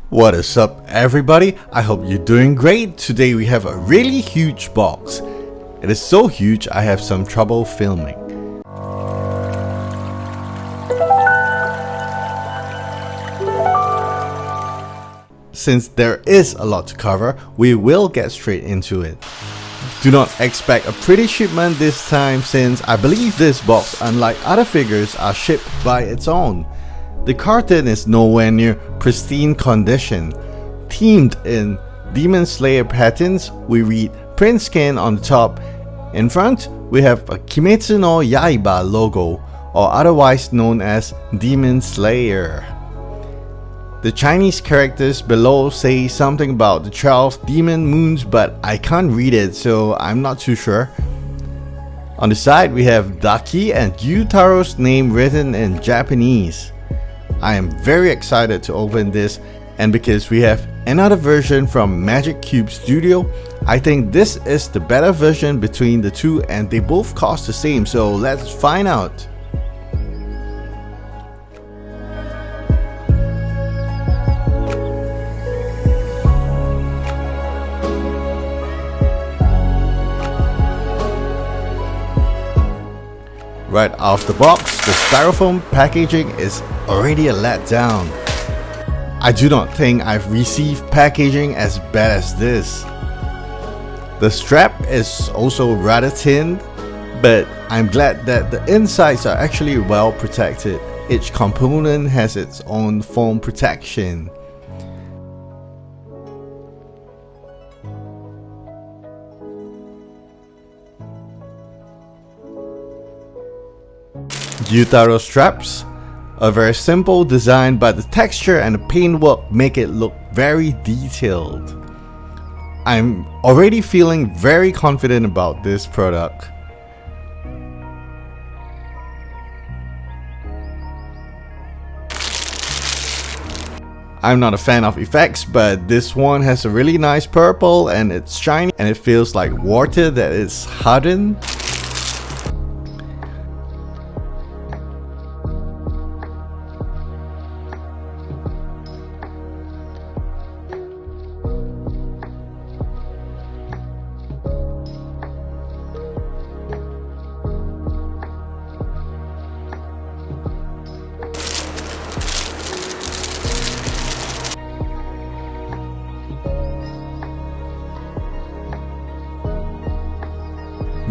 What is up, everybody? I hope you're doing great. Today we have a really huge box. It is so huge I have some trouble filming. Since there is a lot to cover, we will get straight into it. Do not expect a pretty shipment this time, since I believe this box, unlike other figures, are shipped by its own. The carton is nowhere near pristine condition. Themed in Demon Slayer patterns, we read Princekin on the top. In front, we have a Kimetsu no Yaiba logo, or otherwise known as Demon Slayer. The Chinese characters below say something about the 12 demon moons, but I can't read it, so I'm not too sure. On the side, we have Daki and Gyuutaro's name written in Japanese. I am very excited to open this, and because we have another version from Princekin Studio, I think this is the better version between the two, and they both cost the same, so let's find out. Right off the box, the styrofoam packaging is already a letdown. I do not think I've received packaging as bad as this. The strap is also rather thin, but I'm glad that the insides are actually well protected. Each component has its own foam protection. Gyuutaro straps, a very simple design, but the texture and the paintwork make it look very detailed. I'm already feeling very confident about this product. I'm not a fan of effects, but this one has a really nice purple and it's shiny and it feels like water that is hardened.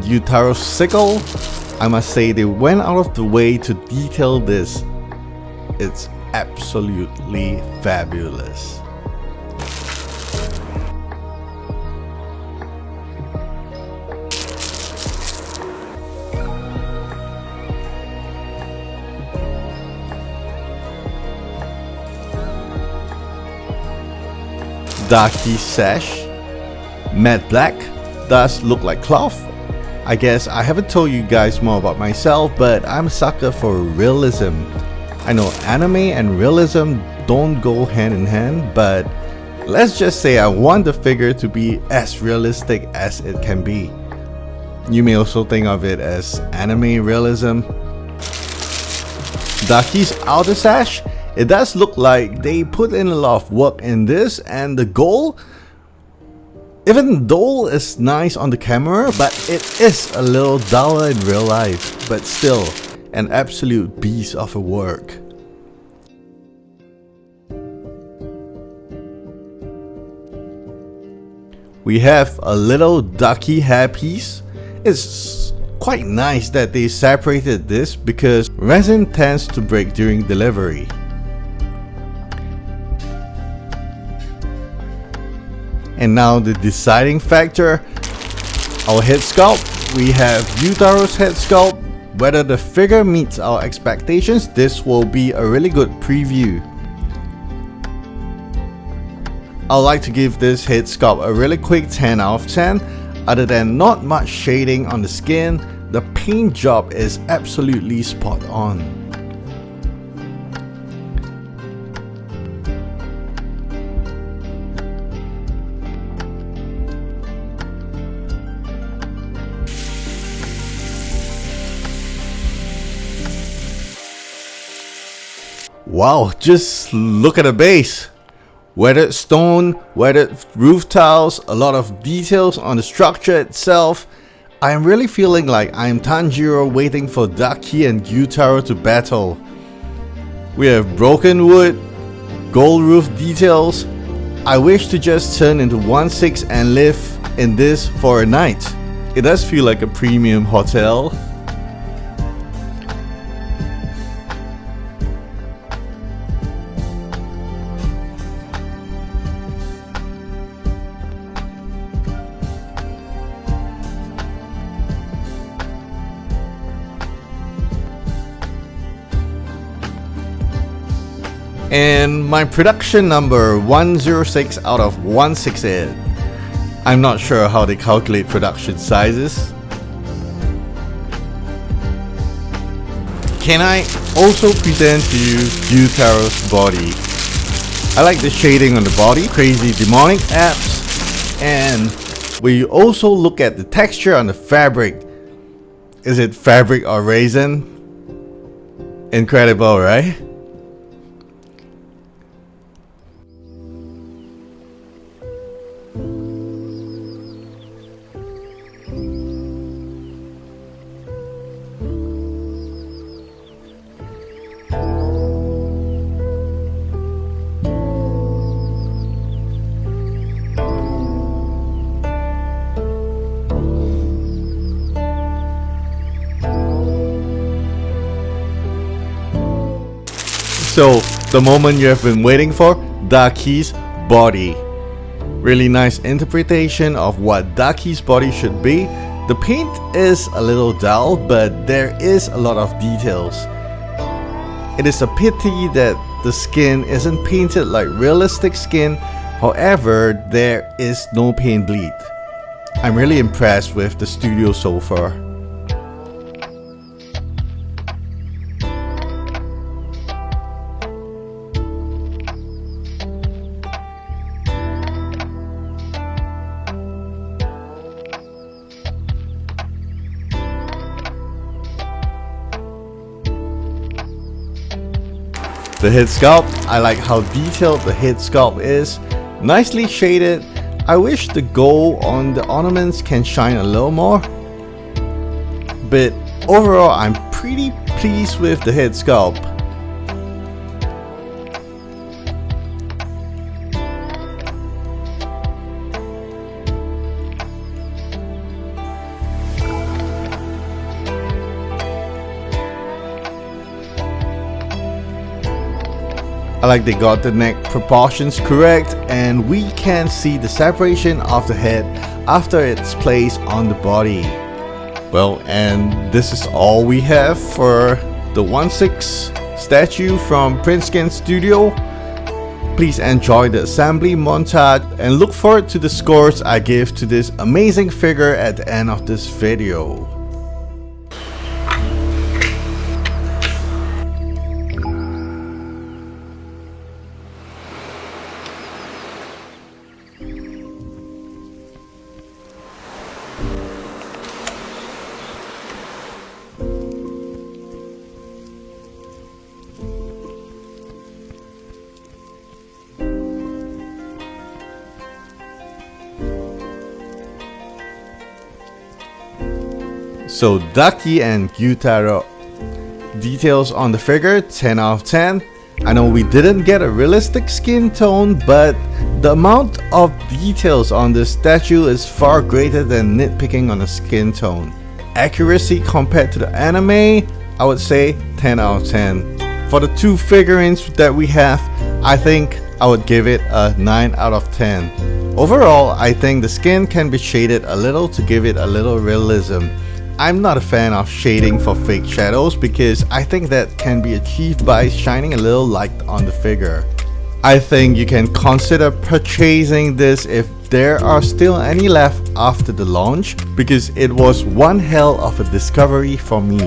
Gyuutaro's sickle, I must say they went out of the way to detail this. It's absolutely fabulous. Daki sash, matte black, does look like cloth. I guess I haven't told you guys more about myself, but I'm a sucker for realism. I know anime and realism don't go hand in hand, but let's just say I want the figure to be as realistic as it can be. You may also think of it as anime realism. Daki's outer sash, it does look like they put in a lot of work in this, and the gold, even though it's nice on the camera, but it is a little duller in real life, but still an absolute beast of a work. We have a little Daki hairpiece. It's quite nice that they separated this because resin tends to break during delivery. And now the deciding factor, our head sculpt. We have Gyuutaro's head sculpt. Whether the figure meets our expectations, this will be a really good preview. I'd like to give this head sculpt a really quick 10 out of 10. Other than not much shading on the skin, the paint job is absolutely spot on. Wow, just look at the base. Weathered stone, weathered roof tiles, a lot of details on the structure itself. I am really feeling like I am Tanjiro waiting for Daki and Gyuutaro to battle. We have broken wood, gold roof details. I wish to just turn into 1/6 and live in this for a night. It does feel like a premium hotel. And my production number 106 out of 168. I'm not sure how they calculate production sizes. Can I also present to you Gyutaro's body? I like the shading on the body, crazy demonic abs, and we also look at the texture on the fabric. Is it fabric or resin? Incredible, right? So, the moment you have been waiting for, Daki's body. Really nice interpretation of what Daki's body should be. The paint is a little dull, but there is a lot of details. It is a pity that the skin isn't painted like realistic skin, however, there is no paint bleed. I'm really impressed with the studio so far. The head sculpt, I like how detailed the head sculpt is, nicely shaded. I wish the gold on the ornaments can shine a little more, but overall I'm pretty pleased with the head sculpt. I like they got the neck proportions correct, and we can see the separation of the head after it's placed on the body. Well, and this is all we have for the 1/6 statue from Princekin Studio. Please enjoy the assembly montage and look forward to the scores I give to this amazing figure at the end of this video. So Daki and Gyuutaro. Details on the figure, 10 out of 10. I know we didn't get a realistic skin tone, but the amount of details on this statue is far greater than nitpicking on a skin tone. Accuracy compared to the anime, I would say 10 out of 10. For the two figurines that we have, I think I would give it a 9 out of 10. Overall, I think the skin can be shaded a little to give it a little realism. I'm not a fan of shading for fake shadows because I think that can be achieved by shining a little light on the figure. I think you can consider purchasing this if there are still any left after the launch, because it was one hell of a discovery for me,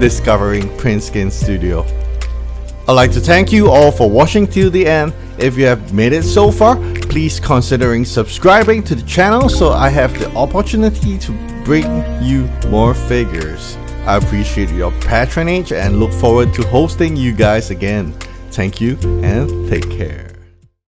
discovering Princekin Studio. I'd like to thank you all for watching till the end. If you have made it so far, please considering subscribing to the channel so I have the opportunity to bring you more figures. I appreciate your patronage and look forward to hosting you guys again. Thank you and take care.